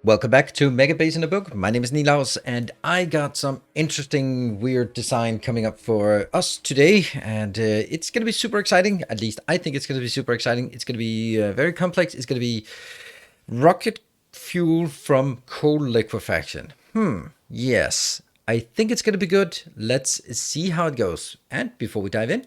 Welcome back to Megabase-In-A-Book. My name is Nilaus, and I got some interesting, weird design coming up for us today, and it's going to be super exciting. At least I think it's going to be super exciting. It's going to be very complex. It's going to be rocket fuel from coal liquefaction. Yes, I think it's going to be good. Let's see how it goes. And before we dive in,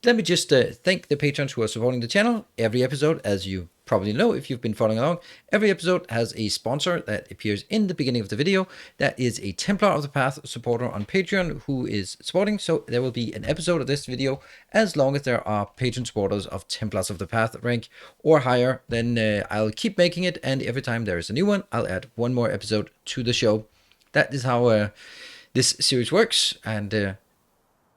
let me just thank the patrons who are supporting the channel. Every episode, as you probably know if you've been following along, every episode has a sponsor that appears in the beginning of the video. That is a Templar of the Path supporter on Patreon who is supporting. So there will be an episode of this video as long as there are patron supporters of Templars of the Path rank or higher. Then I'll keep making it, and every time there is a new one, I'll add one more episode to the show. That is how this series works. And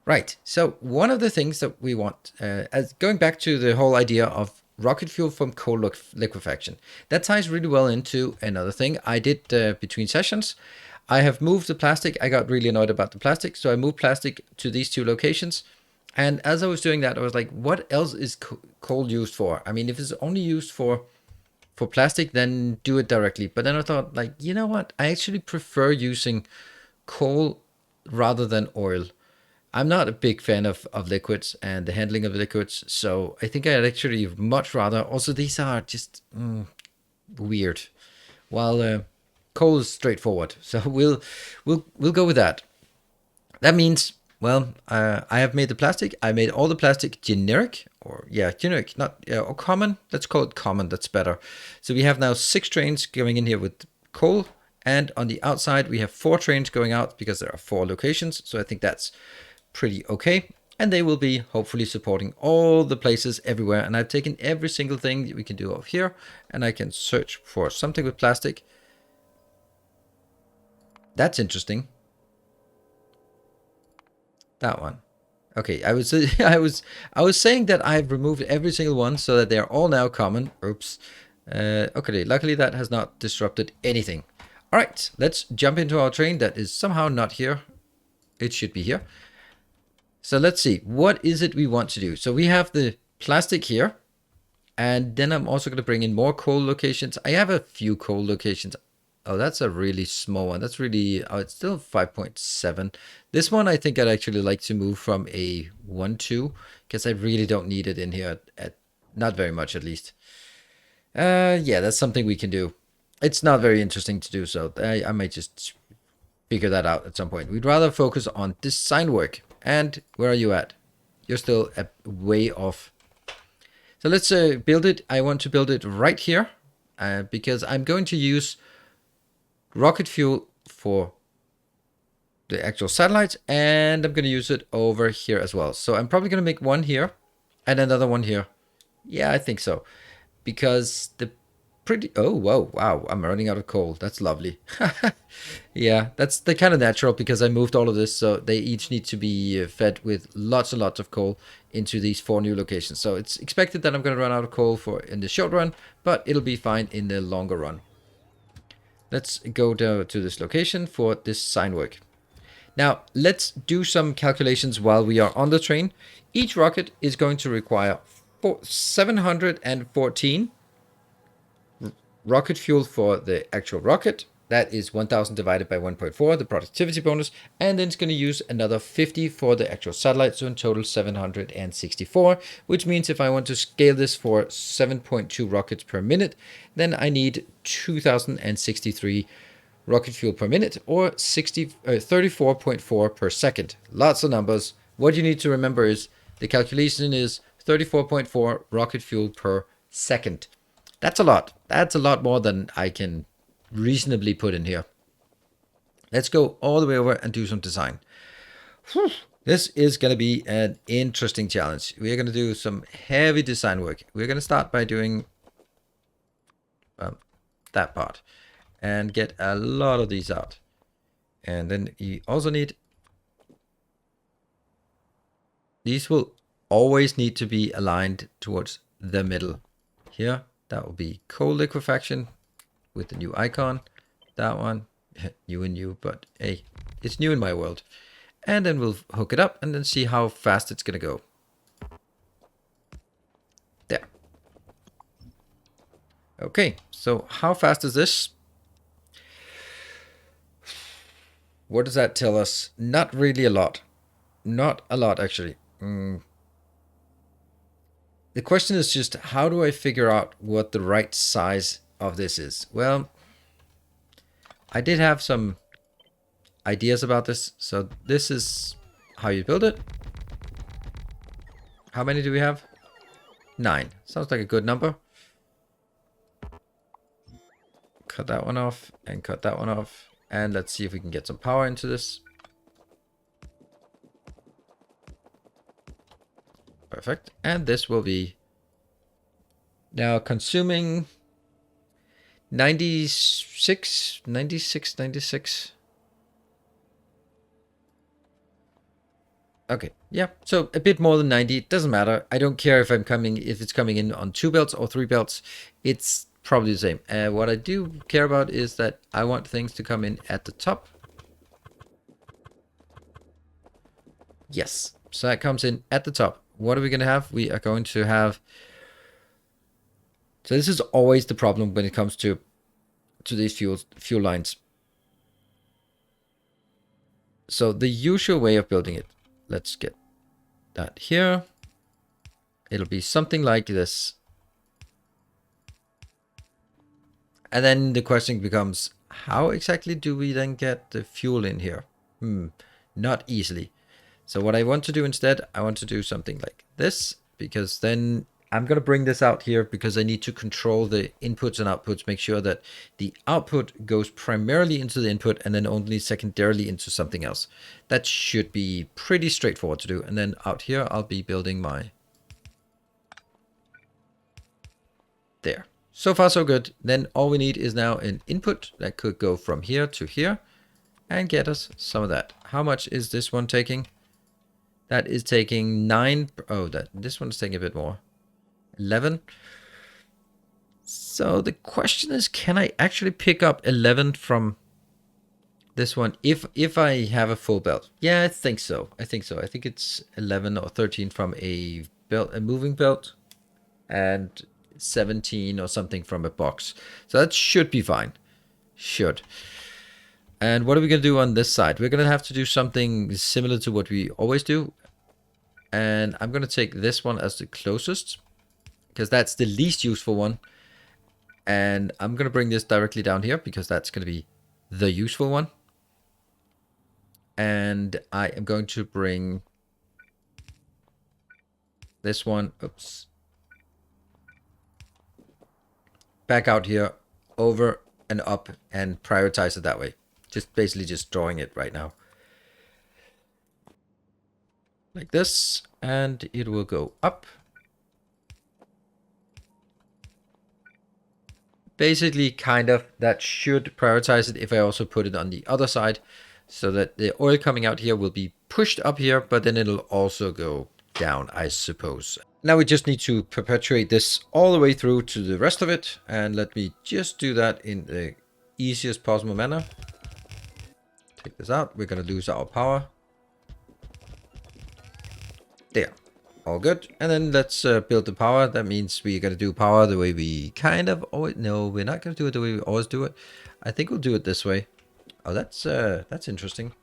right, so one of the things that we want, as going back to the whole idea of rocket fuel from coal liquefaction, that ties really well into another thing I did between sessions. I have moved the plastic. I got really annoyed about the plastic, so I moved plastic to these two locations. And as I was doing that, I was like, what else is coal used for? I mean, if it's only used for plastic, then do it directly. But then I thought, like, you know what? I actually prefer using coal rather than oil. I'm not a big fan of liquids and the handling of liquids, so I think I'd actually much rather. Also, these are just weird, while coal is straightforward. So we'll go with that. That means, well, I have made the plastic. I made all the plastic generic, or generic, not or common. Let's call it common. That's better. So we have now 6 trains going in here with coal, and on the outside we have 4 trains going out because there are 4 locations. So I think that's pretty okay, and they will be hopefully supporting all the places everywhere. And I've taken every single thing that we can do over here, and I can search for something with plastic. That's interesting. That one. Okay, I was I was saying that I've removed every single one so that they're all now common. Oops. Okay, luckily that has not disrupted anything. All right, let's jump into our train that is somehow not here. It should be here. So let's see, what is it we want to do? So we have the plastic here, and then I'm also going to bring in more coal locations. I have a few coal locations. Oh, that's a really small one. That's really, oh, it's still 5.7. This one I think I'd actually like to move from a 1-2, because I really don't need it in here, at not very much at least. Yeah, that's something we can do. It's not very interesting to do, so I might just figure that out at some point. We'd rather focus on design work. And where are you at? You're still way off. So let's build it. I want to build it right here because I'm going to use rocket fuel for the actual satellites, and I'm going to use it over here as well. So I'm probably going to make one here and another one here. Yeah, I think so. Because the oh, whoa, wow, I'm running out of coal. That's lovely. Yeah, that's the kind of natural because I moved all of this, so they each need to be fed with lots and lots of coal into these 4 new locations. So it's expected that I'm going to run out of coal in the short run, but it'll be fine in the longer run. Let's go down to this location for this sign work. Now, let's do some calculations while we are on the train. Each rocket is going to require 714 rocket fuel for the actual rocket. That is 1000 divided by 1.4, the productivity bonus, and then it's going to use another 50 for the actual satellite, so in total 764, which means if I want to scale this for 7.2 rockets per minute, then I need 2063 rocket fuel per minute, or 34.4 per second. Lots of numbers. What you need to remember is the calculation is 34.4 rocket fuel per second. That's a lot. That's a lot more than I can reasonably put in here. Let's go all the way over and do some design. Whew. This is going to be an interesting challenge. We're going to do some heavy design work. We're going to start by doing that part and get a lot of these out. And then you also need, these will always need to be aligned towards the middle here. That will be coal liquefaction with the new icon. That one, new and new, but hey, it's new in my world. And then we'll hook it up and then see how fast it's going to go. There. Okay, so how fast is this? What does that tell us? Not really a lot. Not a lot, actually. The question is just, how do I figure out what the right size of this is? Well, I did have some ideas about this. So this is how you build it. How many do we have? 9. Sounds like a good number. Cut that one off and cut that one off. And let's see if we can get some power into this. Perfect. And this will be now consuming 96. Okay, yeah, so a bit more than 90. It doesn't matter. I don't care if it's coming in on 2 belts or 3 belts. It's probably the same. What I do care about is that I want things to come in at the top. Yes, so that comes in at the top. What are we going to have? We are going to have... So this is always the problem when it comes to these fuel lines. So the usual way of building it, let's get that here. It'll be something like this. And then the question becomes, how exactly do we then get the fuel in here? Not easily. So what I want to do instead, I want to do something like this, because then I'm going to bring this out here because I need to control the inputs and outputs, make sure that the output goes primarily into the input and then only secondarily into something else. That should be pretty straightforward to do. And then out here, I'll be building my... There. So far, so good. Then all we need is now an input that could go from here to here and get us some of that. How much is this one taking? That is taking 9. Oh, this one is taking a bit more. 11. So the question is, can I actually pick up 11 from this one if I have a full belt? Yeah, I think so. I think it's 11 or 13 from a moving belt, and 17 or something from a box. So that should be fine. Should. And what are we going to do on this side? We're going to have to do something similar to what we always do. And I'm going to take this one as the closest, because that's the least useful one. And I'm going to bring this directly down here, because that's going to be the useful one. And I am going to bring this one, oops, back out here, over and up, and prioritize it that way. Basically just drawing it right now. Like this, and it will go up. Basically, kind of, that should prioritize it if I also put it on the other side, so that the oil coming out here will be pushed up here, but then it'll also go down, I suppose. Now we just need to perpetuate this all the way through to the rest of it, and let me just do that in the easiest possible manner. Take this out. We're going to lose our power. There. All good. And then let's build the power. That means we're going to do power the way we kind of always... No, we're not going to do it the way we always do it. I think we'll do it this way. Oh, that's interesting.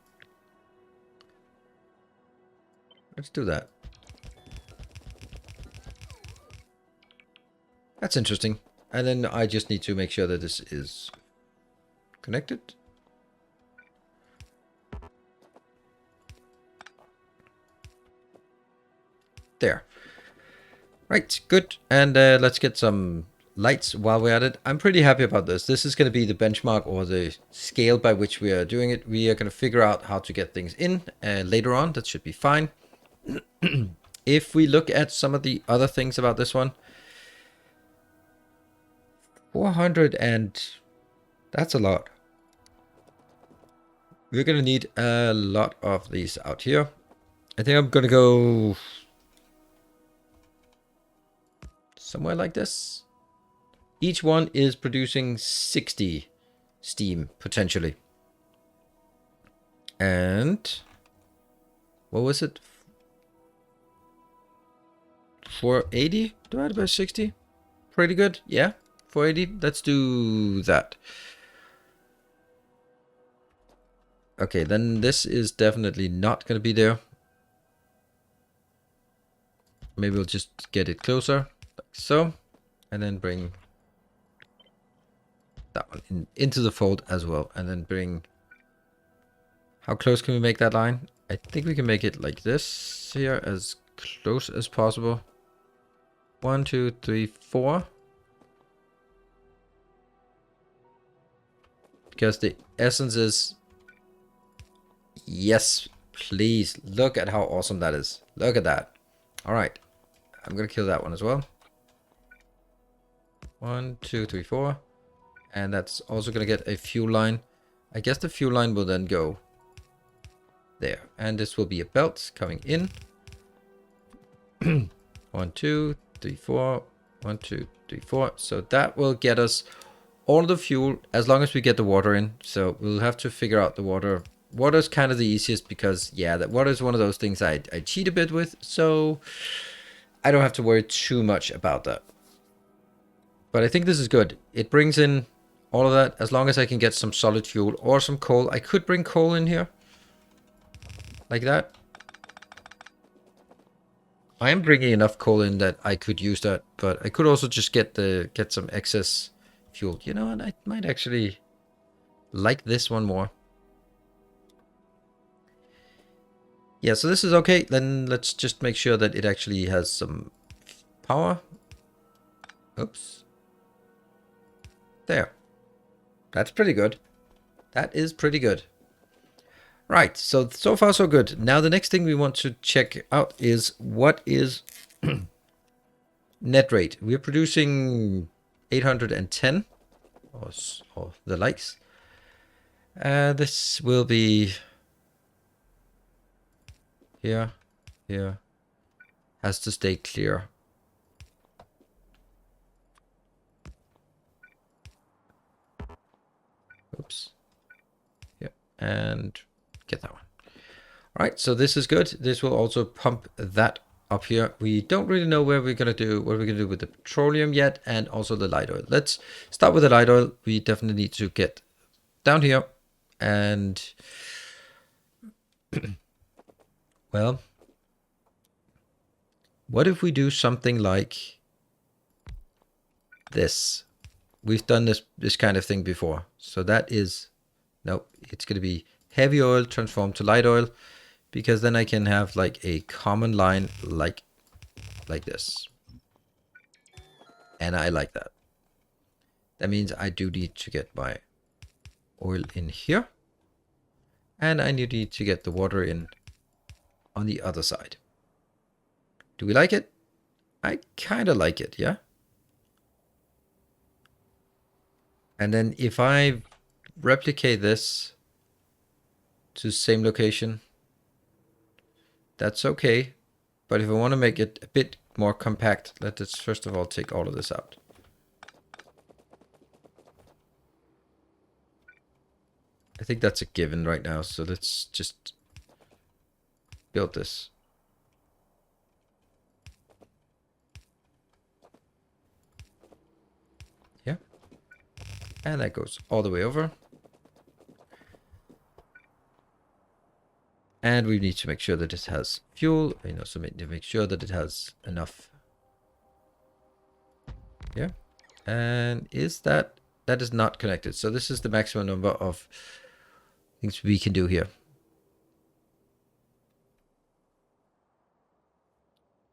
Let's do that. That's interesting. And then I just need to make sure that this is connected. There. Right, good. And let's get some lights while we're at it. I'm pretty happy about this. This is going to be the benchmark or the scale by which we are doing it. We are going to figure out how to get things in later on. That should be fine. If we look at some of the other things about this one, 400, and that's a lot. We're going to need a lot of these out here. I think I'm going to go somewhere like this. Each one is producing 60 steam, potentially. And what was it? 480 divided by 60? Pretty good, yeah. 480, let's do that. Okay, then this is definitely not going to be there. Maybe we'll just get it closer, like so. And then bring that one into the fold as well. And then bring... How close can we make that line? I think we can make it like this here, as close as possible. 1, 2, 3, 4. Because the essence is... Yes, please. Look at how awesome that is. Look at that. All right. I'm going to kill that one as well. 1, 2, 3, 4. And that's also going to get a fuel line. I guess the fuel line will then go there. And this will be a belt coming in. 1, 2, 3, 4. 1, 2, 3, 4. So that will get us all the fuel as long as we get the water in. So we'll have to figure out the water. Water is kind of the easiest because, yeah, that water is one of those things I cheat a bit with. So I don't have to worry too much about that. But I think this is good. It brings in all of that as long as I can get some solid fuel or some coal. I could bring coal in here. Like that. I am bringing enough coal in that I could use that. But I could also just get some excess fuel. You know, and I might actually like this one more. Yeah, so this is okay. Then let's just make sure that it actually has some power. Oops. There. That's pretty good. That is pretty good. Right, so far so good. Now the next thing we want to check out is what is net rate. We're producing 810 or the likes. This will be here, here. Has to stay clear. Oops. Yeah, and get that one. All right, so this is good. This will also pump that up here. We don't really know where we're gonna do what we're gonna do with the petroleum yet, and also the light oil. Let's start with the light oil. We definitely need to get down here, and well, what if we do something like this? We've done this kind of thing before. So that is, no, it's going to be heavy oil transformed to light oil, because then I can have like a common line like this. And I like that. That means I do need to get my oil in here. And I need to get the water in on the other side. Do we like it? I kind of like it, yeah? And then if I replicate this to the same location, that's okay. But if I want to make it a bit more compact, let's first of all take all of this out. I think that's a given right now, so let's just build this. Yeah. And that goes all the way over. And we need to make sure that it has fuel. We also need to make sure that it has enough. Yeah. And that is not connected. So this is the maximum number of things we can do here.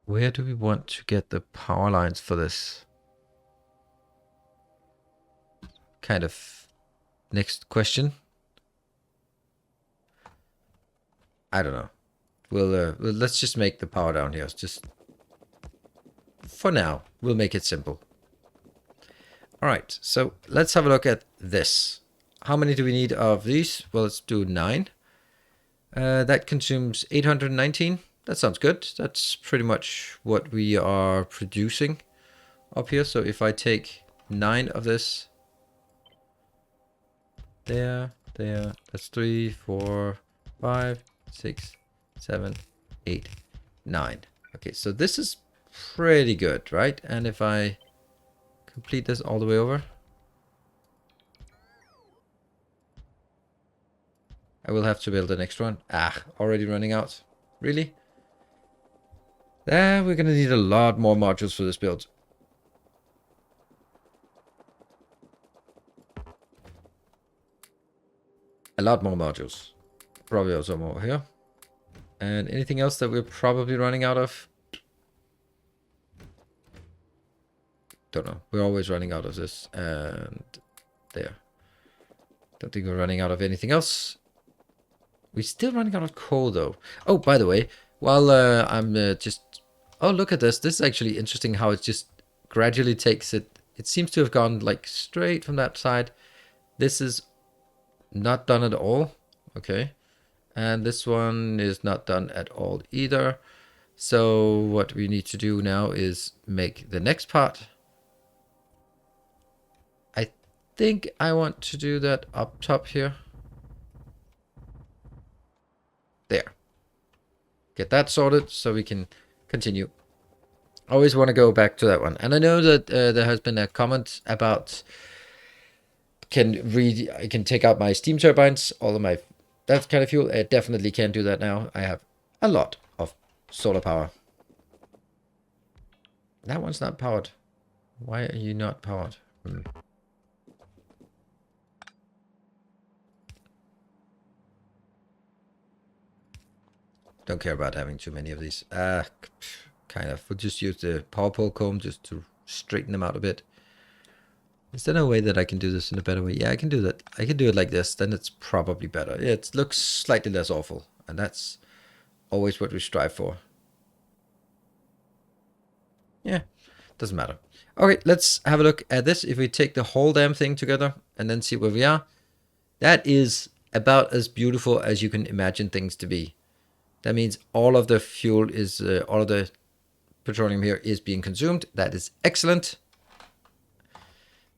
Where do we want to get the power lines for this? Kind of next question. I don't know. Let's just make the power down here. It's just for now, we'll make it simple. All right, so let's have a look at this. How many do we need of these? Well, let's do 9. That consumes 819. That sounds good. That's pretty much what we are producing up here. So if I take 9 of this, there, that's 3, 4, 5, 6, 7, 8, 9. Okay, so this is pretty good, right? And if I complete this all the way over, I will have to build the next one. Ah, already running out. Really? We're gonna need a lot more modules for this build. A lot more modules. Probably also more here. And anything else that we're probably running out of? Don't know. We're always running out of this. And there. Don't think we're running out of anything else. We're still running out of coal, though. Oh, by the way, while I'm just... Oh, look at this. This is actually interesting how it just gradually takes it. It seems to have gone like straight from that side. This is not done at all. Okay. And this one is not done at all either. So what we need to do now is make the next part. I think I want to do that up top here. There. Get that sorted so we can continue. I always want to go back to that one. And I know that there has been a comment about I can take out my steam turbines, all of my that kind of fuel. I definitely can do that now. I have a lot of solar power. That one's not powered. Why are you not powered? Don't care about having too many of these. Kind of. We'll just use the power pole comb just to straighten them out a bit. Is there no way that I can do this in a better way? Yeah, I can do that. I can do it like this. Then it's probably better. Yeah, it looks slightly less awful. And that's always what we strive for. Yeah, doesn't matter. Okay, let's have a look at this. If we take the whole damn thing together and then see where we are. That is about as beautiful as you can imagine things to be. That means all of the fuel is, all of the petroleum here is being consumed. That is excellent.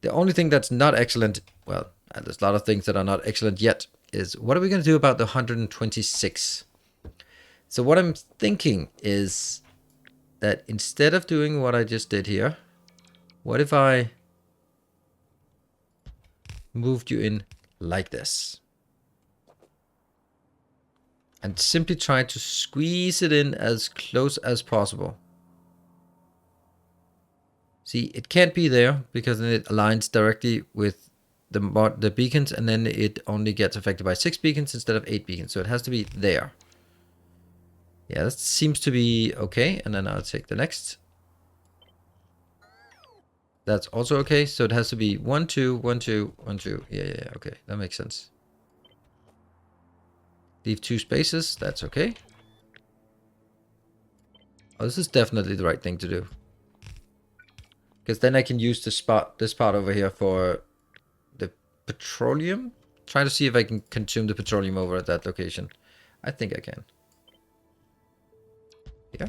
The only thing that's not excellent, well, there's a lot of things that are not excellent yet, is what are we going to do about the 126? So what I'm thinking is that instead of doing what I just did here, what if I moved you in like this? And simply try to squeeze it in as close as possible. See, it can't be there because then it aligns directly with the beacons, and then it only gets affected by 6 beacons instead of 8 beacons. So it has to be there. Yeah, that seems to be okay. And then I'll take the next. That's also okay. So it has to be 1, 2, 1, 2, 1, 2. Yeah. Okay, that makes sense. Leave 2 spaces. That's okay. Oh, this is definitely the right thing to do. Because then I can use this part over here for the petroleum. Trying to see if I can consume the petroleum over at that location. I think I can. Yeah.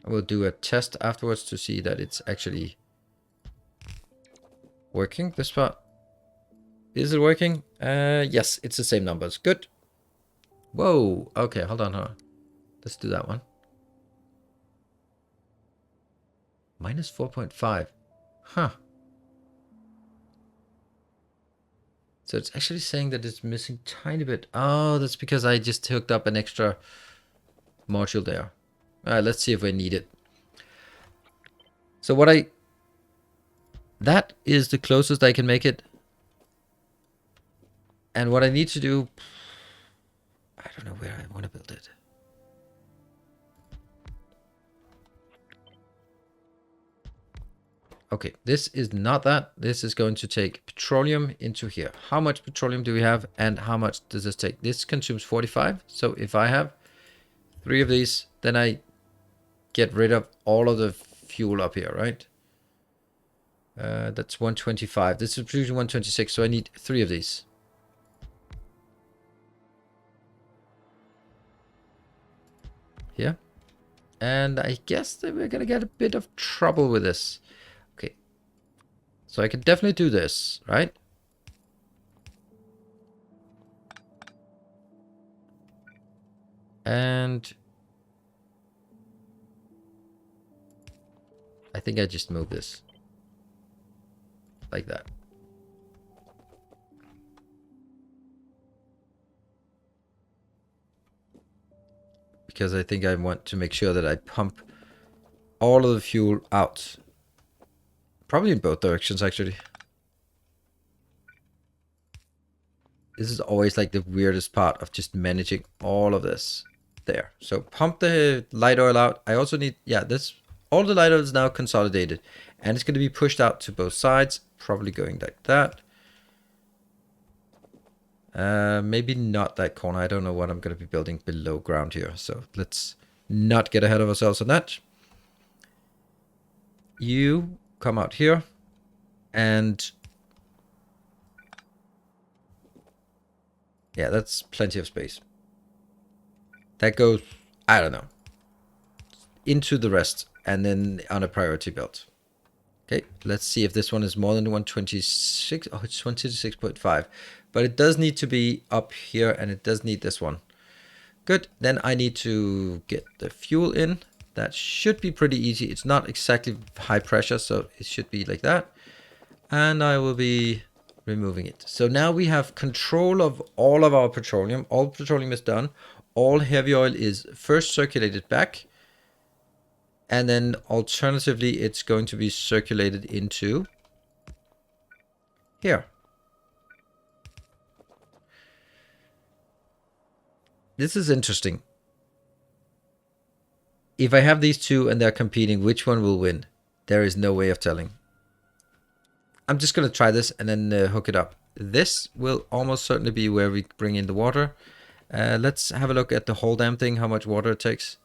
I will do a test afterwards to see that it's actually working, this part. Is it working? Yes, it's the same numbers. Good. Whoa. Okay, hold on. Let's do that one. Minus 4.5. Huh. So it's actually saying that it's missing a tiny bit. Oh, that's because I just hooked up an extra module there. All right, let's see if we need it. So that is the closest I can make it. And what I need to do, I don't know where I want to build it. Okay, this is not that. This is going to take petroleum into here. How much petroleum do we have and how much does this take? This consumes 45. So if I have 3 of these, then I get rid of all of the fuel up here, right? That's 125. This is producing 126, so I need 3 of these. Here. And I guess that we're going to get a bit of trouble with this. Okay. So I can definitely do this, right? And I think I just move this. Like that. because I think I want to make sure that I pump all of the fuel out. Probably in both directions, actually. This is always like the weirdest part of just managing all of this. There. So pump the light oil out. I also need, yeah, this, all the light oil is now consolidated. And it's going to be pushed out to both sides. Probably going like that. Maybe not that corner. I don't know what I'm going to be building below ground here. So let's not get ahead of ourselves on that. You come out here. And yeah, that's plenty of space. That goes, I don't know, into the rest and then on a priority belt. Okay, let's see if this one is more than 126. Oh, it's 26.5. But it does need to be up here and it does need this one. Good, then I need to get the fuel in. That should be pretty easy. It's not exactly high pressure, so it should be like that. And I will be removing it. So now we have control of all of our petroleum. All petroleum is done. All heavy oil is first circulated back. And then alternatively, it's going to be circulated into here. This is interesting. If I have these two and they're competing, which one will win? There is no way of telling. I'm just going to try this and then hook it up. This will almost certainly be where we bring in the water. Let's have a look at the whole damn thing, how much water it takes.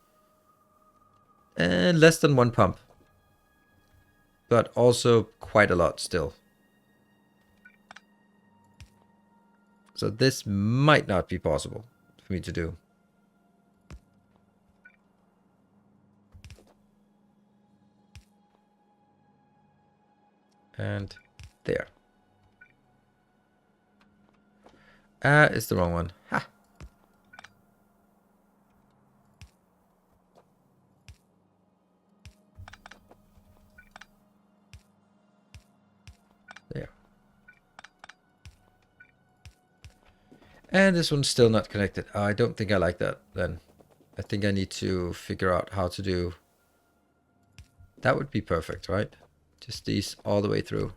Less than one pump. But also quite a lot still. So this might not be possible for me to do. And there. It's the wrong one. Ha! There. And this one's still not connected. I don't think I like that then. I think I need to figure out how to do... That would be perfect, right? Just these all the way through.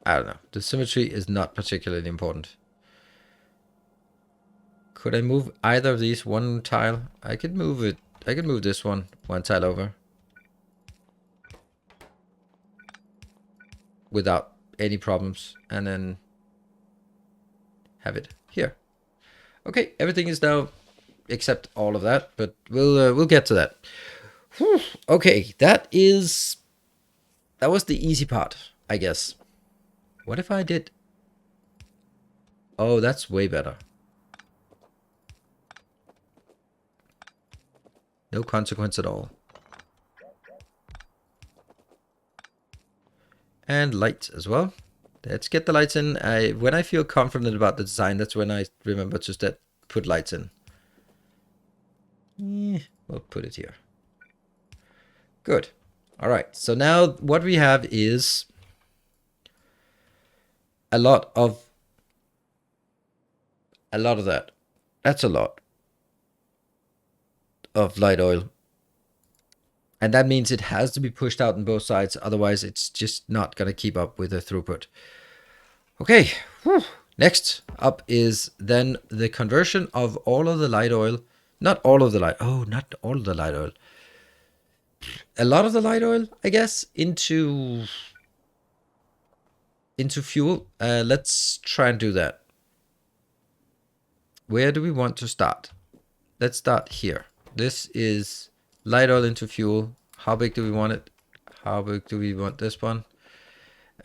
I don't know. The symmetry is not particularly important. Could I move either of these one tile? I could move it. I could move this one tile over. Without any problems. And then have it here. Okay, everything is now except all of that, but we'll get to that. Whew. Okay, that was the easy part, I guess. What if I did? Oh, that's way better. No consequence at all. And lights as well. Let's get the lights in. When I feel confident about the design, that's when I remember to put lights in. We'll put it here. Good. All right. So now what we have is a lot of that. That's a lot of light oil. And that means it has to be pushed out on both sides. Otherwise, it's just not going to keep up with the throughput. Okay. Whew. Next up is then the conversion of all of the light oil. Not all of the light. Oh, not all of the light oil. A lot of the light oil, I guess, into fuel. Let's try and do that. Where do we want to start? Let's start here. This is light oil into fuel. How big do we want it? How big do we want this one?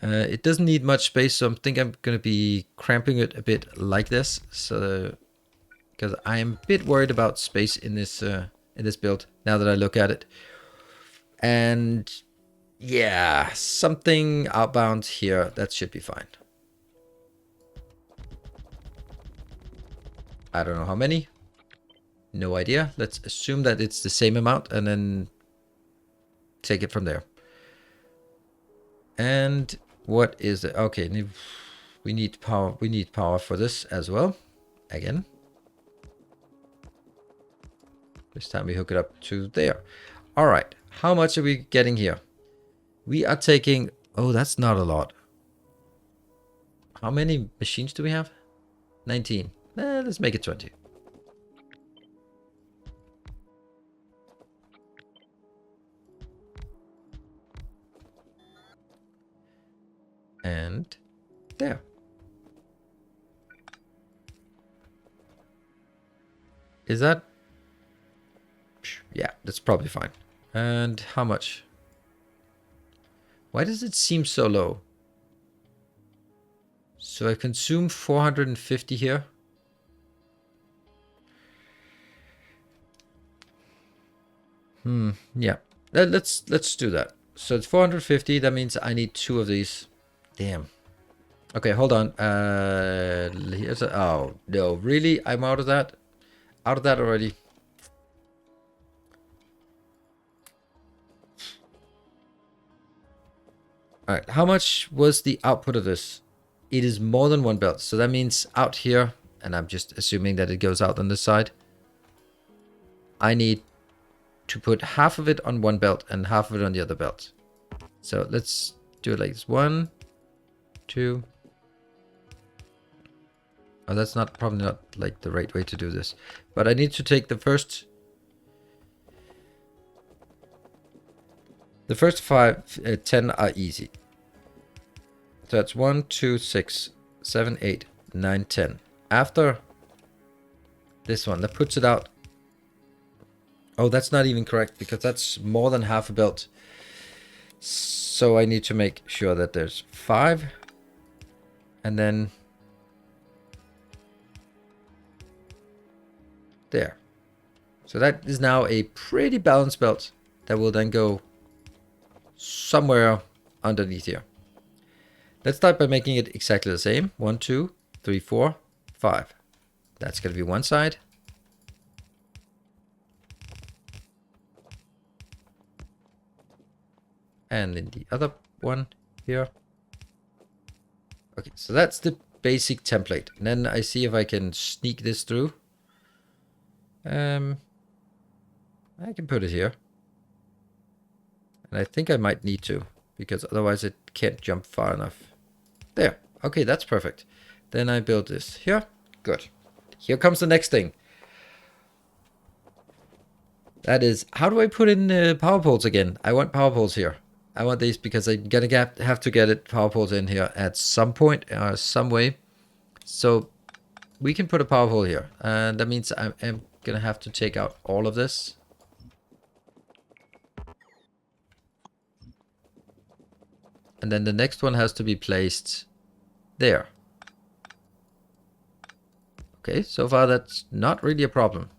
It doesn't need much space, so I think I'm going to be cramping it a bit like this. So, because I am a bit worried about space in this build now that I look at it. And yeah, something outbound here, that should be fine. I don't know how many. No idea. Let's assume that it's the same amount and then take it from there. And what is it? Okay, we need power. We need power for this as well. Again. This time we hook it up to there. All right. How much are we getting here? We are taking... Oh, that's not a lot. How many machines do we have? 19. Let's make it 20. And there. Is that... Yeah, that's probably fine. And how much? Why does it seem so low? So I consume 450 here. Yeah. Let's do that. So it's 450. That means I need 2 of these. Damn. Okay, hold on. Here's a... Oh, no. Really? I'm out of that? Out of that already. Alright, how much was the output of this? It is more than 1 belt. So that means out here, and I'm just assuming that it goes out on this side. I need to put half of it on 1 belt and half of it on the other belt. So let's do it like this. 1, 2. Oh, that's probably not like the right way to do this. But I need to take the first... The first 10 are easy. So that's 1, 2, 6, 7, 8, 9, 10. After this one, that puts it out. Oh, that's not even correct because that's more than half a belt. So I need to make sure that there's 5. And then there. So that is now a pretty balanced belt that will then go somewhere underneath here. Let's start by making it exactly the same. 1, 2, 3, 4, 5. That's going to be one side. And then the other one here. Okay, so that's the basic template. And then I see if I can sneak this through. I can put it here. And I think I might need to, because otherwise it can't jump far enough. There. Okay, that's perfect. Then I build this here. Good. Here comes the next thing. That is, how do I put in power poles again? I want power poles here. I want these because I'm gonna have to get it power poles in here at some point, some way. So we can put a power pole here. And that means I am gonna have to take out all of this. And then the next one has to be placed there. Okay, so far that's not really a problem.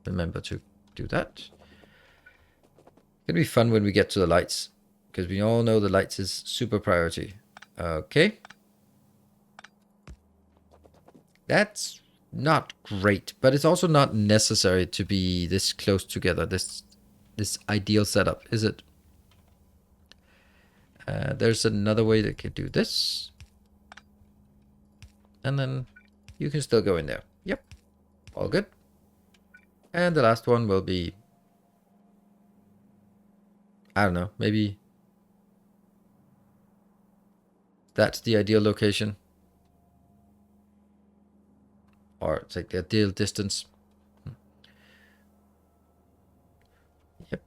Remember to do that. It's gonna be fun when we get to the lights, because we all know the lights is super priority. Okay. That's not great, but it's also not necessary to be this close together, this ideal setup, is it? There's another way that could do this. And then you can still go in there. Yep. All good. And the last one will be... I don't know, maybe... That's the ideal location. Or it's like the ideal distance. Yep.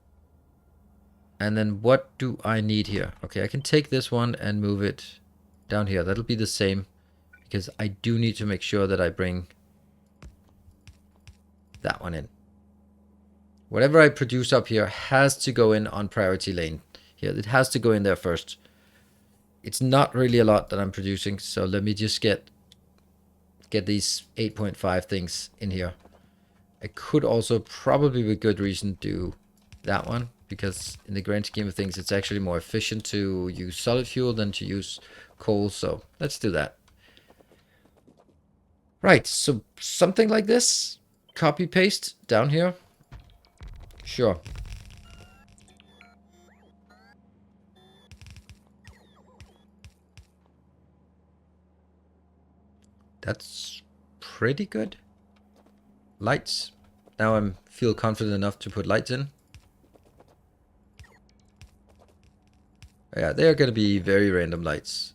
And then what do I need here? Okay, I can take this one and move it down here. That'll be the same, because I do need to make sure that I bring that one in. Whatever I produce up here has to go in on priority lane here. It has to go in there first. It's not really a lot that I'm producing, so let me just get these 8.5 things in here. I could also probably with good reason do that one, because in the grand scheme of things it's actually more efficient to use solid fuel than to use coal, so let's do that. Right, so something like this, copy paste down here. Sure. That's pretty good. Lights. Now I feel confident enough to put lights in. Yeah, they are going to be very random lights.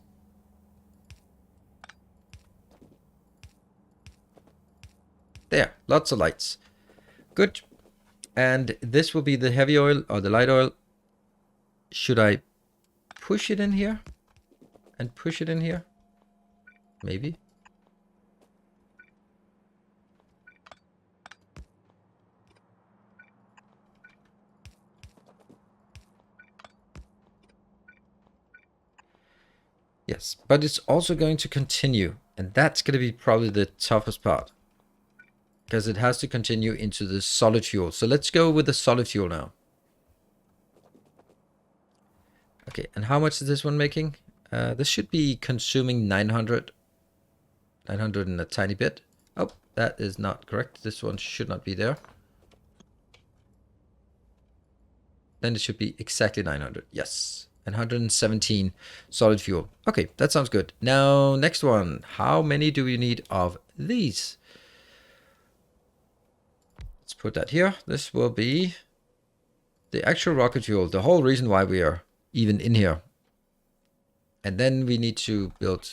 There, lots of lights. Good. And this will be the heavy oil or the light oil. Should I push it in here? And push it in here? Maybe. Yes, but it's also going to continue. And that's going to be probably the toughest part. Because it has to continue into the solid fuel. So let's go with the solid fuel now. Okay, and how much is this one making? This should be consuming 900. 900 and a tiny bit. Oh, that is not correct. This one should not be there. Then it should be exactly 900. Yes. And 117 solid fuel. Okay, that sounds good. Now, next one. How many do we need of these? Let's put that here. This will be the actual rocket fuel. The whole reason why we are even in here. And then we need to build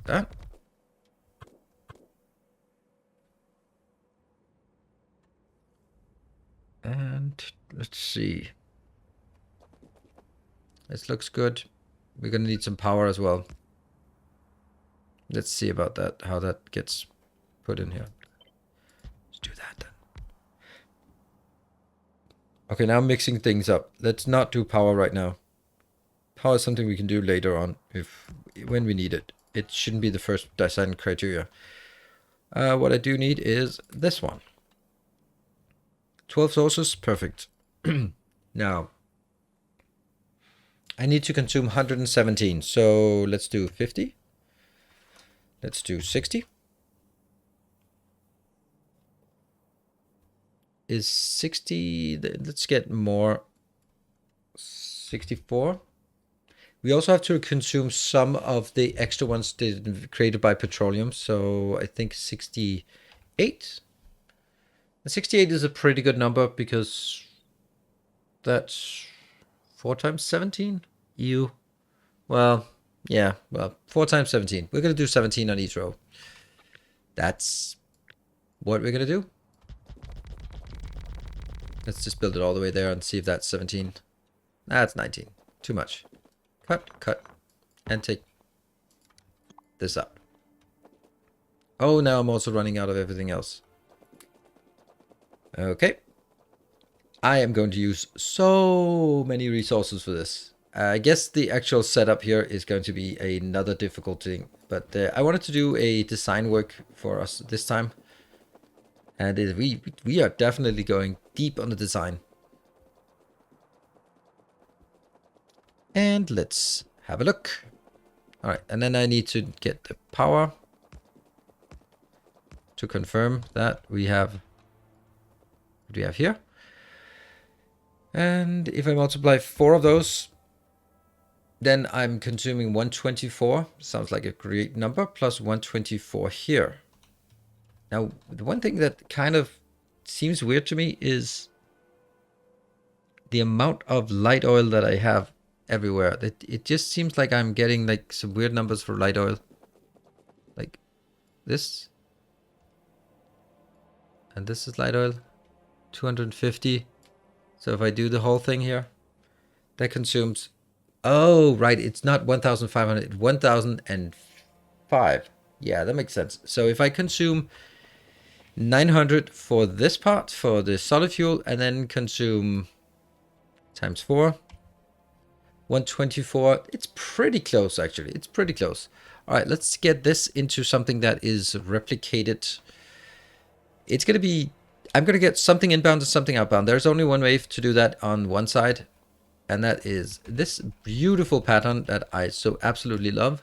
that. And let's see. This looks good. We're going to need some power as well. Let's see about that, how that gets put in here. Let's do that then. Okay, now I'm mixing things up. Let's not do power right now. Power is something we can do later on when we need it. It shouldn't be the first design criteria. What I do need is this one. 12 sources, perfect. Now, I need to consume 117, so let's do 50. Let's do 60. Is 60, let's get more. 64. We also have to consume some of the extra ones created by Petroleum, so I think 68. 68 is a pretty good number because that's 4 times 17. Ew. Well, yeah, well, 4 times 17. We're going to do 17 on each row. That's what we're going to do. Let's just build it all the way there and see if that's 17. That's 19. Too much. Cut, and take this up. Oh, now I'm also running out of everything else. Okay. I am going to use so many resources for this. I guess the actual setup here is going to be another difficult thing. But I wanted to do a design work for us this time. And we are definitely going deep on the design. And let's have a look. All right, and then I need to get the power to confirm that we have what we have here. And if I multiply 4 of those, then I'm consuming 124. Sounds like a great number, plus 124 here. Now, the one thing that kind of seems weird to me is the amount of light oil that I have everywhere. It just seems like I'm getting like some weird numbers for light oil. Like this. And this is light oil. 250. So if I do the whole thing here, that consumes... Oh, right. It's not 1,500. It's 1,005. Yeah, that makes sense. So if I consume 900 for this part, for the solid fuel, and then consume times 4, 124. It's pretty close, actually. It's pretty close. All right, let's get this into something that is replicated. It's going to be... I'm going to get something inbound and something outbound. There's only one way to do that on one side. And that is this beautiful pattern that I so absolutely love.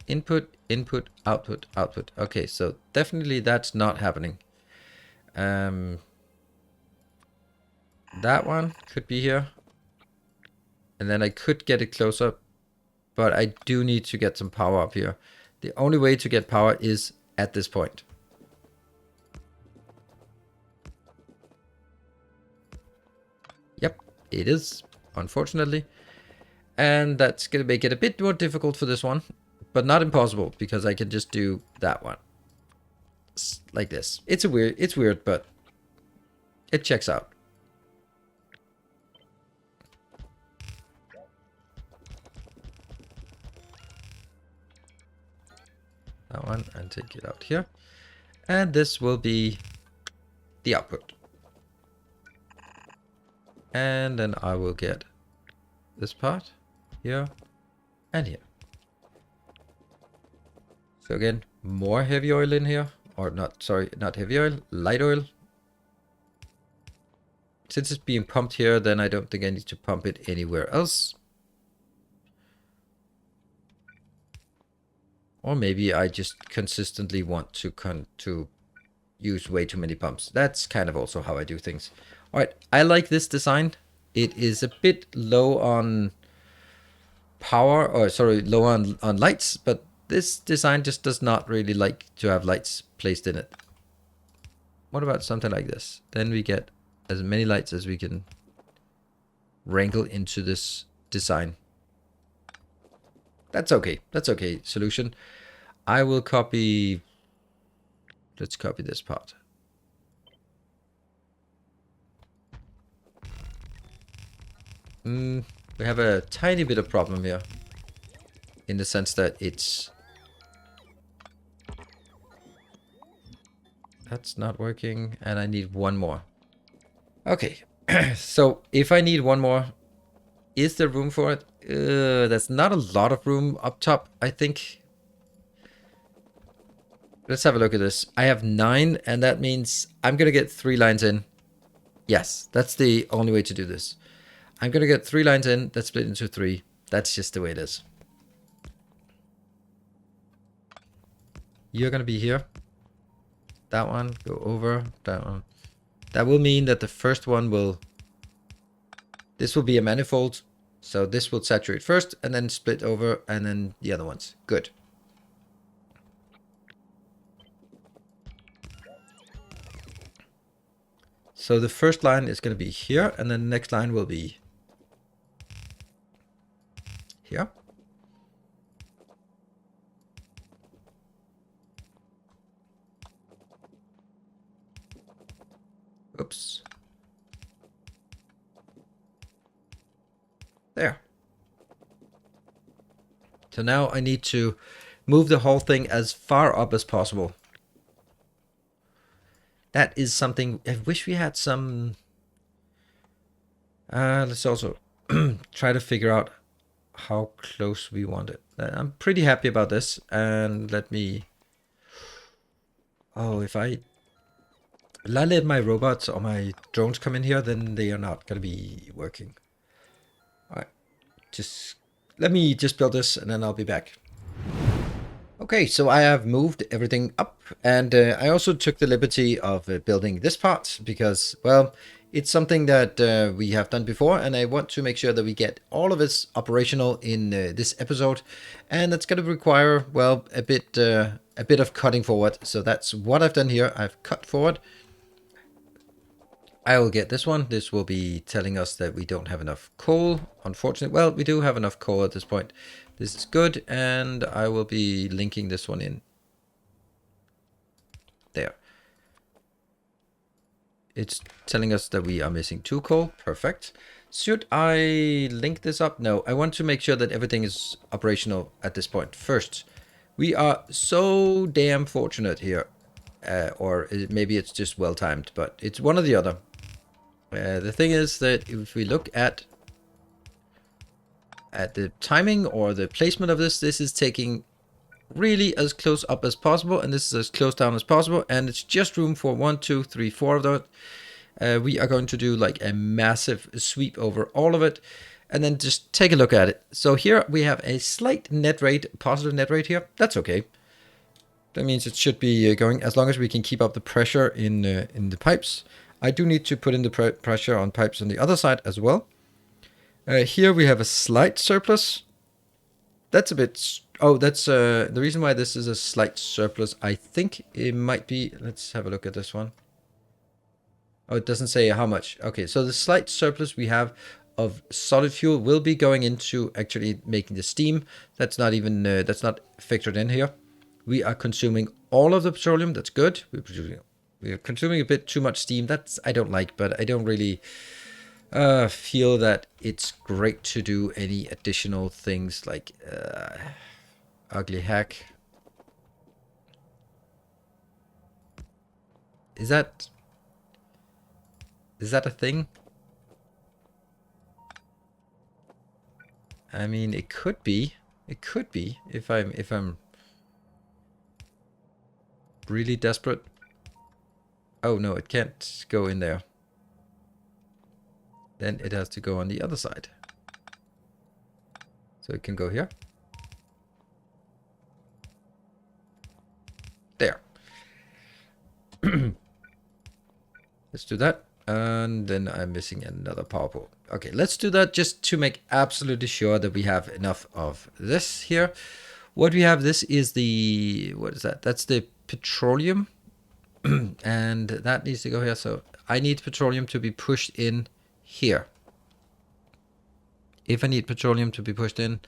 Input, input, output, output. Okay, so definitely that's not happening. That one could be here. And then I could get it closer, but I do need to get some power up here. The only way to get power is at this point. Yep, it is, unfortunately. And that's going to make it a bit more difficult for this one, but not impossible, because I can just do that one. Like this. It's weird, but it checks out. That one, and take it out here. And this will be the output. And then I will get this part here and here. So again, more heavy oil in here. Or not, sorry, not heavy oil, light oil. Since it's being pumped here, then I don't think I need to pump it anywhere else. Or maybe I just consistently want to use way too many pumps. That's kind of also how I do things. All right, I like this design. It is a bit low on power, or sorry, low on lights, but this design just does not really like to have lights placed in it. What about something like this? Then we get as many lights as we can wrangle into this design. That's okay. That's okay. Solution. I will copy. Let's copy this part. We have a tiny bit of problem here. In the sense that that's not working, and I need one more. Okay. So if I need one more, is there room for it? That's not a lot of room up top, I think. Let's have a look at this. I have 9, and that means I'm going to get 3 lines in. Yes, that's the only way to do this. I'm going to get 3 lines in. That's split into 3. That's just the way it is. You're going to be here. That one, go over, that one. That will mean that the first one will... This will be a manifold. So this will saturate first, and then split over, and then the other ones. Good. So the first line is going to be here, and then the next line will be here. Oops. There. So now I need to move the whole thing as far up as possible. That is something I wish we had some... let's also try to figure out how close we want it. I'm pretty happy about this. And let me... Oh, if I let my robots or my drones come in here, then they are not going to be working. All right. Just let me just build this, and then I'll be back. Okay, so I have moved everything up, and I also took the liberty of building this part because, well, it's something that we have done before, and I want to make sure that we get all of it operational in this episode, and that's going to require, well, a bit of cutting forward. So that's what I've done here. I've cut forward. I will get this one. This will be telling us that we don't have enough coal. Unfortunately, well, we do have enough coal at this point. This is good, and I will be linking this one in. There. It's telling us that we are missing 2 coal. Perfect. Should I link this up? No, I want to make sure that everything is operational at this point. First, we are so damn fortunate here. Or maybe it's just well timed, but it's one or the other. The thing is that if we look at the timing or the placement of this, this is taking really as close up as possible, and this is as close down as possible, and it's just room for 1, 2, 3, 4 of them. We are going to do like a massive sweep over all of it, and then just take a look at it. So here we have a slight net rate, positive net rate here. That's okay. That means it should be going as long as we can keep up the pressure in the pipes. I do need to put in the pressure on pipes on the other side as well. Here we have a slight surplus. That's a bit... Oh, that's the reason why this is a slight surplus. I think it might be... Let's have a look at this one. Oh, it doesn't say how much. Okay, so the slight surplus we have of solid fuel will be going into actually making the steam. That's not even... that's not factored in here. We are consuming all of the petroleum. That's good. We are consuming a bit too much steam. That's I don't like, but I don't really... feel that it's great to do any additional things like ugly hack. Is that a thing? I mean, it could be. It could be if I'm really desperate. Oh no, it can't go in there. Then it has to go on the other side. So it can go here. There. Let's do that. And then I'm missing another power pole. Okay, let's do that just to make absolutely sure that we have enough of this here. What we have, this is the... What is that? That's the petroleum. And that needs to go here. So I need petroleum to be pushed in here. If I need petroleum to be pushed in,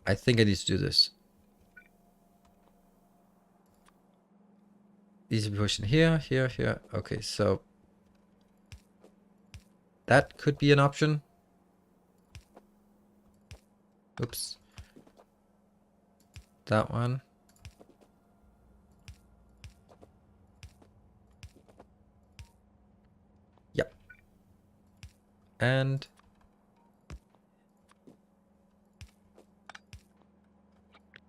I think I need to do this. These are pushed in here, here, here. Okay, so that could be an option. Oops. That one. Yep. And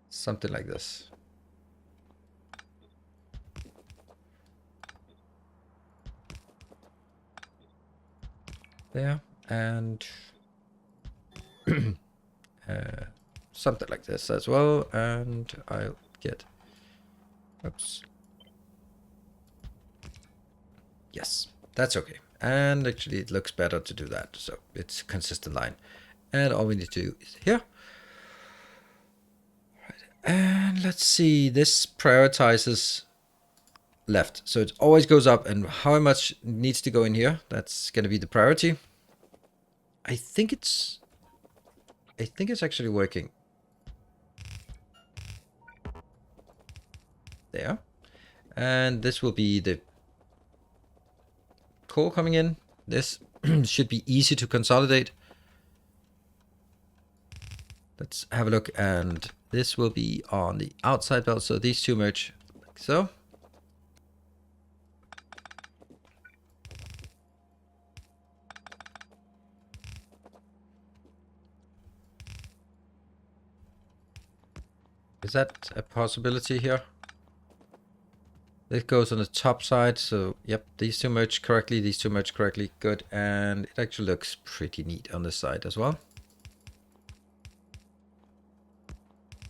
something like this. There. And something like this as well. And I'll get... Oops. Yes, that's okay. And actually it looks better to do that. So it's a consistent line. And all we need to do is here. And let's see, this prioritizes left. So it always goes up, and how much needs to go in here? That's going to be the priority. I think it's actually working. There. And this will be the coal coming in. This should be easy to consolidate. Let's have a look, and this will be on the outside belt, so these two merge like so. Is that a possibility here? This goes on the top side, so yep, these two merge correctly, these two merge correctly, good, and it actually looks pretty neat on this side as well.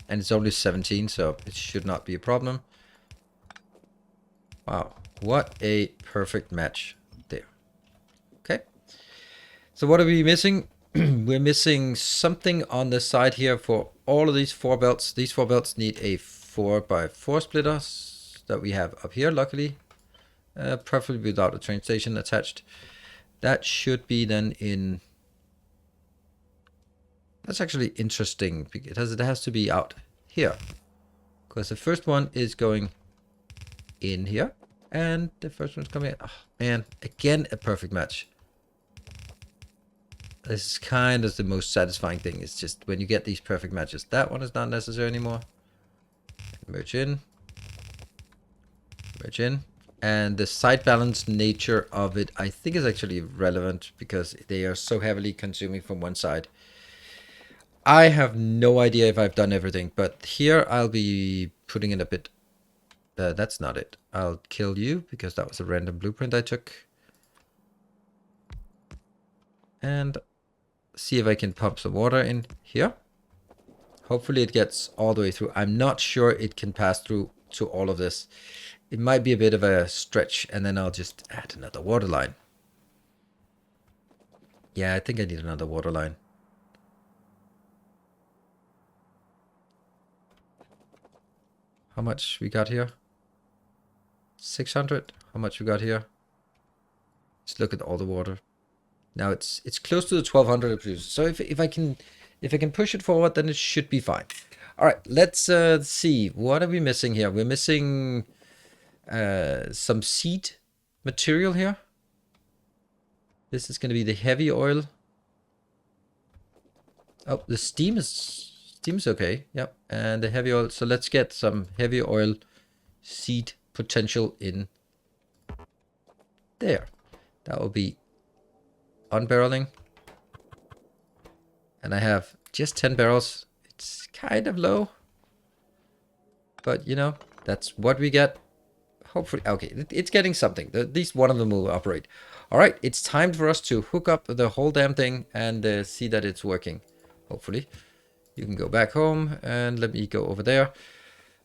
And it's only 17, so it should not be a problem. Wow, what a perfect match there. Okay, so what are we missing? We're missing something on the side here for all of these four belts. These four belts need a 4x4 splitter that we have up here, luckily. Preferably without a train station attached. That should be then in... That's actually interesting because it has to be out here. Because the first one is going in here. And the first one's coming in. Oh, man, again, a perfect match. This is kind of the most satisfying thing. It's just when you get these perfect matches. That one is not necessary anymore. Merge in. Merge in. And the side balance nature of it, I think, is actually relevant because they are so heavily consuming from one side. I have no idea if I've done everything, but here I'll be putting in a bit. That's not it. I'll kill you because that was a random blueprint I took. And see if I can pump some water in here. Hopefully it gets all the way through. I'm not sure it can pass through to all of this. It might be a bit of a stretch, and then I'll just add another water line. Yeah, I think I need another water line. How much we got here? 600. How much we got here? Let's look at all the water. Now it's close to the 1200 it produces. So if I can push it forward, then it should be fine. All right, let's see. What are we missing here? We're missing some seed material here. This is going to be the heavy oil. Oh, the steam's okay. Yep, and the heavy oil. So let's get some heavy oil seed potential in there. That will be unbarreling. And I have just 10 barrels. It's kind of low. But, you know, that's what we get. Hopefully, okay, it's getting something. At least one of them will operate. All right, it's time for us to hook up the whole damn thing and see that it's working. Hopefully. You can go back home and let me go over there.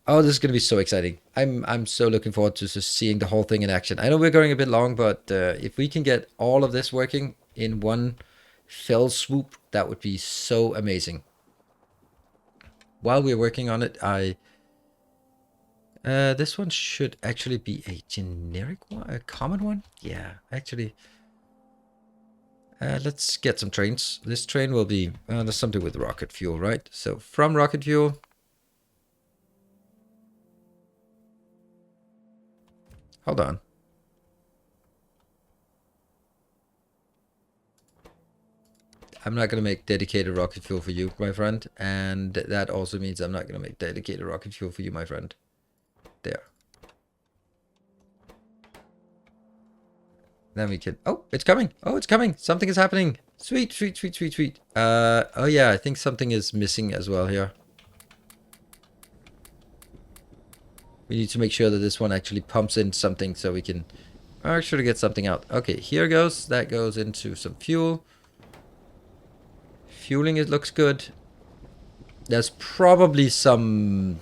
Oh, this is going to be so exciting. I'm so looking forward to just seeing the whole thing in action. I know we're going a bit long, but if we can get all of this working in one fell swoop, that would be so amazing. While we're working on it, this one should actually be a generic one, a common one. Yeah, actually. Let's get some trains. This train will be, there's something with rocket fuel, right? So from rocket fuel. Hold on. I'm not going to make dedicated rocket fuel for you, my friend. And that also means I'm not going to make dedicated rocket fuel for you, my friend. There. Then we can... Oh, it's coming. Oh, it's coming. Something is happening. Sweet, sweet, sweet, sweet, sweet. Oh yeah, I think something is missing as well here. We need to make sure that this one actually pumps in something so we can actually get something out. Okay, here goes. That goes into some fuel. Fueling, it looks good. There are probably some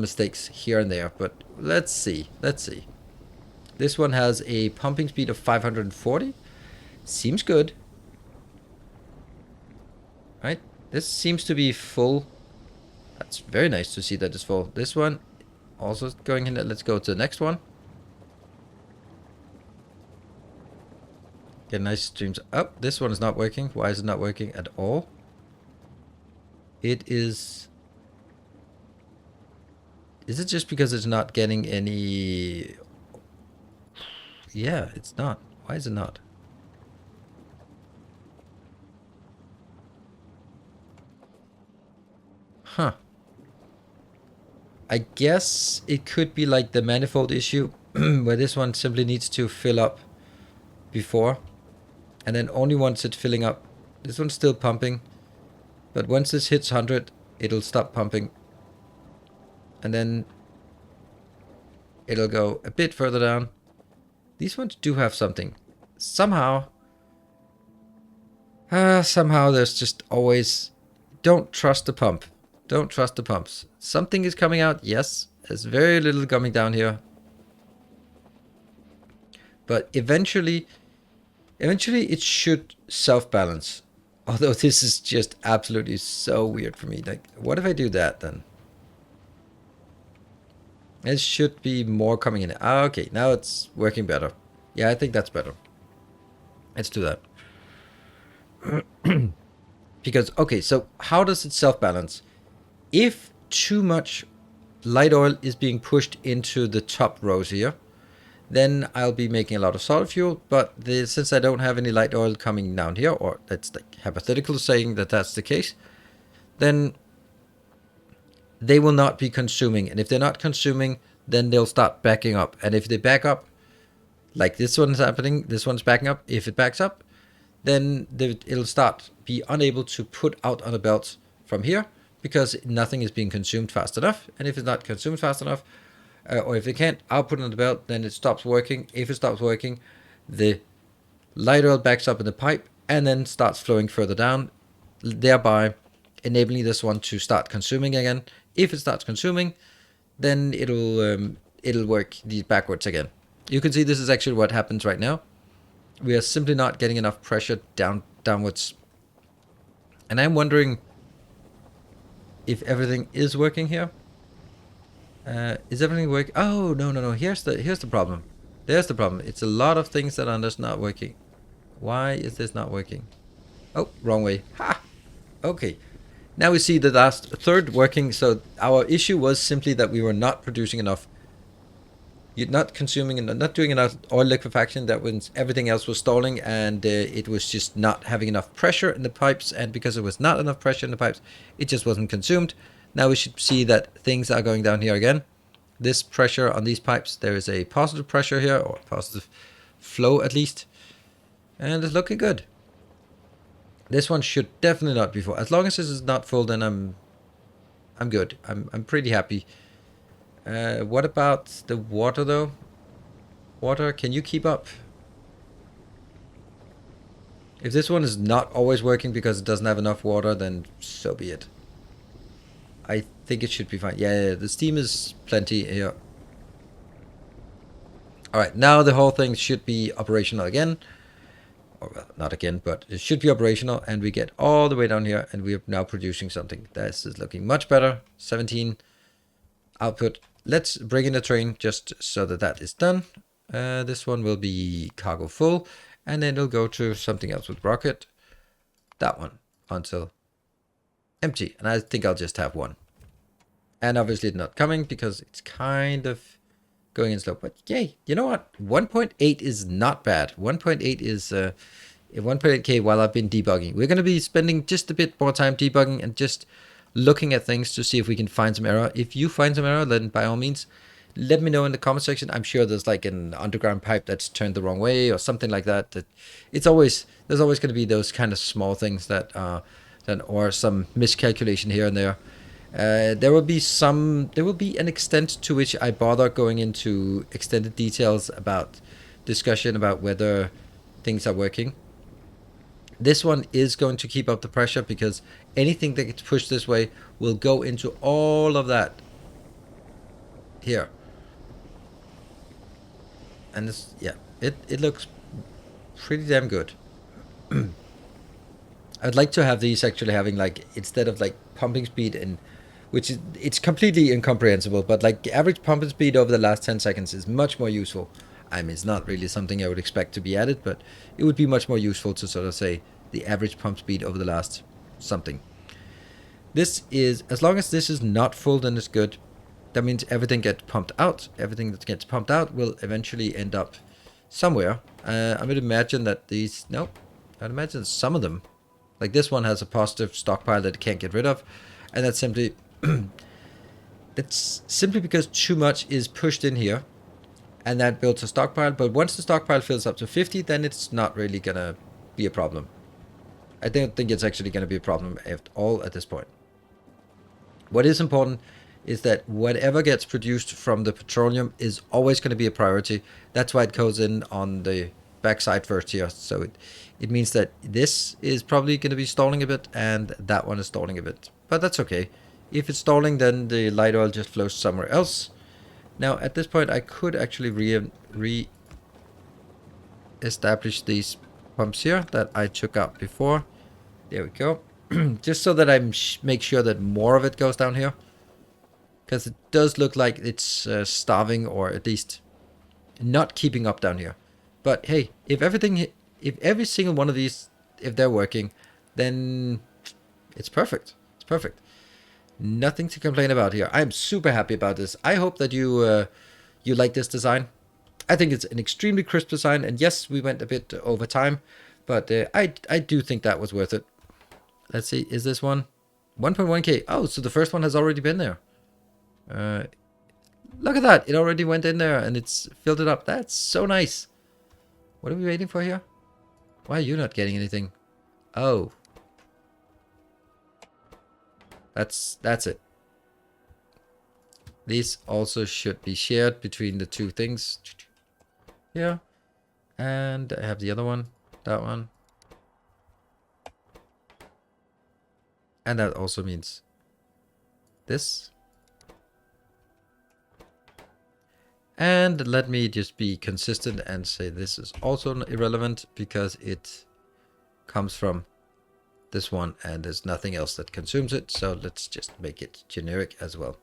mistakes here and there, but let's see. Let's see. This one has a pumping speed of 540. Seems good. Right? This seems to be full. That's very nice to see that it's full. This one also going in. Let's go to the next one. Get nice streams. Oh, this one is not working. Why is it not working at all? It is... Is it just because it's not getting any... Yeah, it's not. Why is it not? Huh. I guess it could be like the manifold issue, where this one simply needs to fill up before. And then only once it's filling up, this one's still pumping. But once this hits 100, it'll stop pumping. And then it'll go a bit further down. These ones do have something. Somehow there's just always... Don't trust the pump. Don't trust the pumps. Something is coming out, yes. There's very little coming down here. But eventually it should self-balance. Although this is just absolutely so weird for me. Like, what if I do that then? It should be more coming in. Ah, okay, now it's working better. Yeah, I think that's better. Let's do that. Because, okay, so how does it self-balance? If too much light oil is being pushed into the top rows here, then I'll be making a lot of solid fuel. But since I don't have any light oil coming down here, or that's like hypothetical saying that that's the case, then they will not be consuming. And if they're not consuming, then they'll start backing up. And if they back up, like this one's happening, this one's backing up. If it backs up, then it'll start be unable to put out on a belt from here because nothing is being consumed fast enough. And if it's not consumed fast enough, or if it can't output on the belt, then it stops working. If it stops working, the light oil backs up in the pipe and then starts flowing further down, thereby enabling this one to start consuming again. If it starts consuming, then it'll work backwards again. You can see this is actually what happens right now. We are simply not getting enough pressure downwards. And I'm wondering if everything is working here. Is everything working? Oh, no. Here's the problem. There's the problem. It's a lot of things that are just not working. Why is this not working? Oh, wrong way. Ha! Okay. Now we see the last third working. So our issue was simply that we were not producing enough. You're not consuming and not doing enough oil liquefaction. That means everything else was stalling, and it was just not having enough pressure in the pipes. And because it was not enough pressure in the pipes, it just wasn't consumed. Now we should see that things are going down here again. This pressure on these pipes, there is a positive pressure here, or positive flow at least, and it's looking good. This one should definitely not be full. As long as this is not full, then I'm good. I'm pretty happy. What about the water though? Water, can you keep up? If this one is not always working because it doesn't have enough water, then so be it. I think it should be fine. Yeah, the steam is plenty here. Alright, now the whole thing should be operational again. Or well, not again, but it should be operational, and we get all the way down here, and we are now producing something. This is looking much better. 17 output. Let's bring in a train just so that that is done. This one will be cargo full, and then it'll go to something else with rocket. That one until empty, and I think I'll just have one. And obviously not coming because it's kind of going in slow, but yay, you know what? 1.8 is not bad. 1.8 is 1.8k while I've been debugging. We're going to be spending just a bit more time debugging and just looking at things to see if we can find some error. If you find some error, then by all means, let me know in the comment section. I'm sure there's like an underground pipe that's turned the wrong way or something like that. There's always going to be those kind of small things that or some miscalculation here and there. There will be an extent to which I bother going into extended details about discussion about whether things are working. This one is going to keep up the pressure because anything that gets pushed this way will go into all of that here. And this, yeah, it looks pretty damn good. I'd like to have these actually having like, instead of like pumping speed and which is, it's completely incomprehensible, but like average pumping speed over the last 10 seconds is much more useful. I mean, it's not really something I would expect to be added, but it would be much more useful to sort of say the average pump speed over the last something. This is, as long as this is not full, then it's good. That means everything gets pumped out. Everything that gets pumped out will eventually end up somewhere. I would imagine that these, nope, I'd imagine some of them, like this one has a positive stockpile that it can't get rid of, and that's simply that's simply because too much is pushed in here, and that builds a stockpile. But once the stockpile fills up to 50, then it's not really gonna be a problem. I don't think it's actually gonna be a problem at all at this point. What is important is that whatever gets produced from the petroleum is always going to be a priority. That's why it goes in on the backside first here. So it means that this is probably going to be stalling a bit, and that one is stalling a bit. But that's okay. If it's stalling, then the light oil just flows somewhere else. Now, at this point, I could actually re-establish these pumps here that I took out before. There we go. Just so that I make sure that more of it goes down here. Because it does look like it's starving, or at least not keeping up down here. But hey, if every single one of these, if they're working, then it's perfect. It's perfect. Nothing to complain about here. I'm super happy about this. I hope that you like this design. I think it's an extremely crisp design, and yes, we went a bit over time, but I do think that was worth it. Let's see, is this one 1.1k? Oh, so the first one has already been there. Look at that, it already went in there and it's filled it up. That's so nice. What are we waiting for here? Why are you not getting anything? Oh, that's it. These also should be shared between the two things here. And I have the other one, that one. And that also means this. And let me just be consistent and say this is also irrelevant because it comes from this one and there's nothing else that consumes it. So let's just make it generic as well.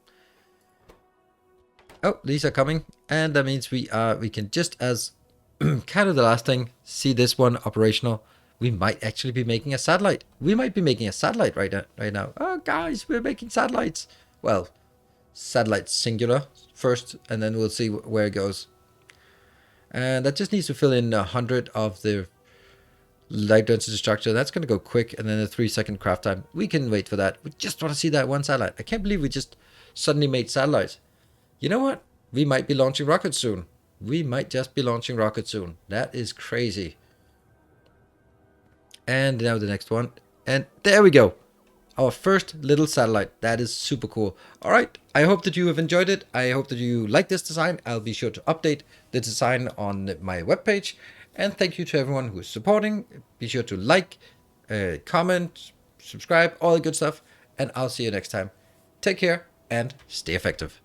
Oh, these are coming. And that means we can just, as kind of the last thing, see this one operational. We might actually be making a satellite. We might be making a satellite right now. Oh, guys, we're making satellites. Well, satellite singular first, and then we'll see where it goes. And that just needs to fill in 100 of the light density structure. That's going to go quick, and then a 3-second craft time. We can wait for that. We just want to see that one satellite. I can't believe we just suddenly made satellites. You know what? We might be launching rockets soon. We might just be launching rockets soon. That is crazy. And now the next one. And there we go. Our first little satellite. That is super cool. All right. I hope that you have enjoyed it. I hope that you like this design. I'll be sure to update the design on my webpage. And thank you to everyone who is supporting. Be sure to like, comment, subscribe, all the good stuff. And I'll see you next time. Take care and stay effective.